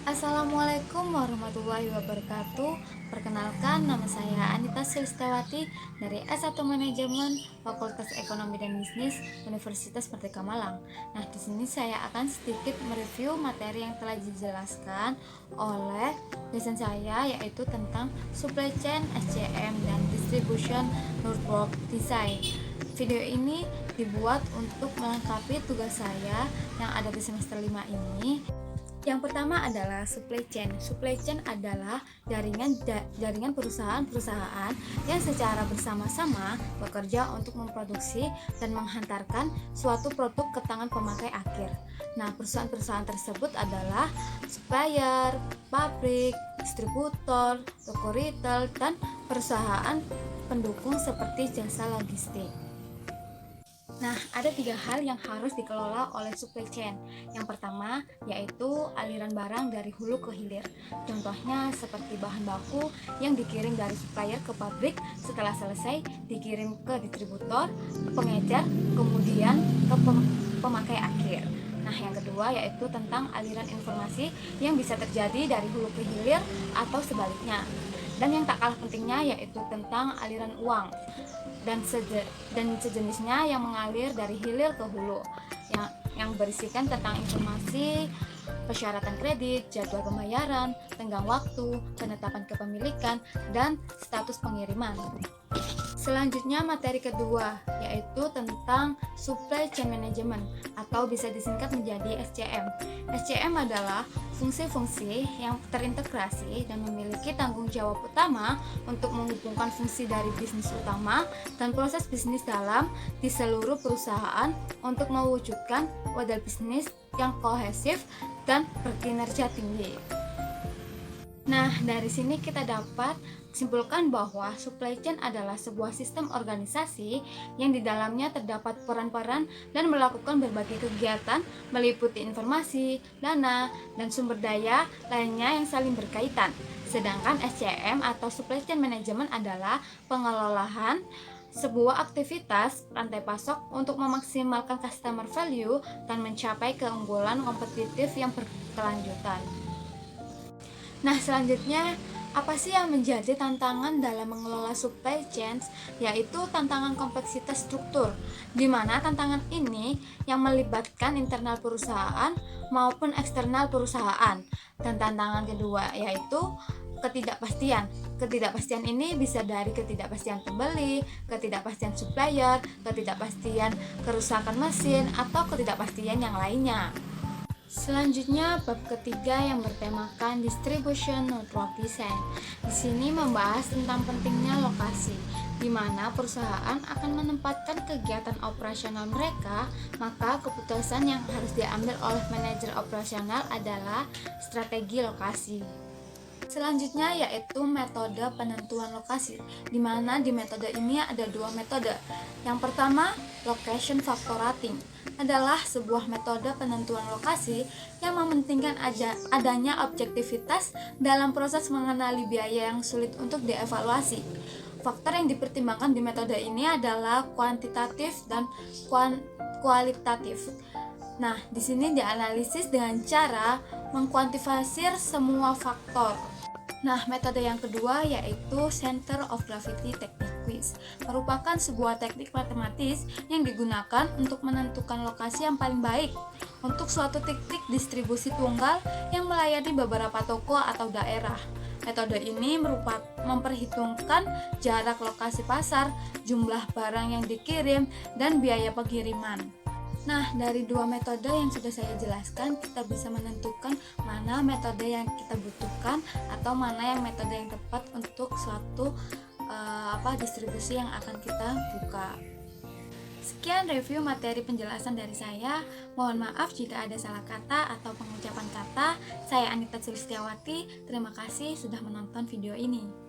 Assalamualaikum warahmatullahi wabarakatuh. Perkenalkan, nama saya Anita Sulistawati dari S1 Manajemen Fakultas Ekonomi dan Bisnis Universitas Merdeka Malang. Nah, di sini saya akan sedikit mereview materi yang telah dijelaskan oleh dosen saya, yaitu tentang supply chain, SCM, dan distribution network design. Video ini dibuat untuk melengkapi tugas saya yang ada di semester 5 ini. Yang pertama adalah supply chain. Supply chain adalah jaringan perusahaan-perusahaan yang secara bersama-sama bekerja untuk memproduksi dan menghantarkan suatu produk ke tangan pemakai akhir. Nah, perusahaan-perusahaan tersebut adalah supplier, pabrik, distributor, toko retail, dan perusahaan pendukung seperti jasa logistik. Nah, ada 3 hal yang harus dikelola oleh supply chain. Yang pertama, yaitu aliran barang dari hulu ke hilir. Contohnya seperti bahan baku yang dikirim dari supplier ke pabrik, setelah selesai dikirim ke distributor, pengecer, kemudian ke pemakai akhir. Nah, yang kedua yaitu tentang aliran informasi yang bisa terjadi dari hulu ke hilir atau sebaliknya. Dan yang tak kalah pentingnya yaitu tentang aliran uang dan sejenisnya yang mengalir dari hilir ke hulu, yang berisikan tentang informasi persyaratan kredit, jadwal pembayaran, tenggang waktu, penetapan kepemilikan, dan status pengiriman. Selanjutnya materi kedua yaitu tentang supply chain management atau bisa disingkat menjadi SCM. SCM adalah fungsi-fungsi yang terintegrasi dan memiliki tanggung jawab utama untuk menghubungkan fungsi dari bisnis utama dan proses bisnis dalam di seluruh perusahaan untuk mewujudkan model bisnis yang kohesif dan berkinerja tinggi. Nah, dari sini kita dapat simpulkan bahwa supply chain adalah sebuah sistem organisasi yang di dalamnya terdapat peran-peran dan melakukan berbagai kegiatan meliputi informasi, dana, dan sumber daya lainnya yang saling berkaitan. Sedangkan SCM atau supply chain management adalah pengelolaan sebuah aktivitas rantai pasok untuk memaksimalkan customer value dan mencapai keunggulan kompetitif yang berkelanjutan. Nah, selanjutnya apa sih yang menjadi tantangan dalam mengelola supply chain? Yaitu tantangan kompleksitas struktur, di mana tantangan ini yang melibatkan internal perusahaan maupun eksternal perusahaan. Dan tantangan kedua yaitu ketidakpastian. Ketidakpastian ini bisa dari ketidakpastian pembeli, ketidakpastian supplier, ketidakpastian kerusakan mesin, atau ketidakpastian yang lainnya. Selanjutnya bab ketiga yang bertemakan distribution network design. Di sini membahas tentang pentingnya lokasi, di mana perusahaan akan menempatkan kegiatan operasional mereka, maka keputusan yang harus diambil oleh manajer operasional adalah strategi lokasi. Selanjutnya yaitu metode penentuan lokasi, di mana di metode ini ada 2 metode. Yang pertama, location factorating adalah sebuah metode penentuan lokasi yang mementingkan adanya objektivitas dalam proses mengenali biaya yang sulit untuk dievaluasi. Faktor yang dipertimbangkan di metode ini adalah kuantitatif dan kualitatif. Nah, di sini dianalisis dengan cara mengkuantifikasi semua faktor. Nah, metode yang kedua yaitu Center of Gravity Technique Quiz, merupakan sebuah teknik matematis yang digunakan untuk menentukan lokasi yang paling baik untuk suatu titik distribusi tunggal yang melayani beberapa toko atau daerah. Metode ini memperhitungkan jarak lokasi pasar, jumlah barang yang dikirim, dan biaya pengiriman. Nah, dari 2 metode yang sudah saya jelaskan, kita bisa menentukan mana metode yang kita butuhkan atau mana yang metode yang tepat untuk suatu distribusi yang akan kita buka. Sekian review materi penjelasan dari saya. Mohon maaf jika ada salah kata atau pengucapan kata. Saya Anita Sulistiawati. Terima kasih sudah menonton video ini.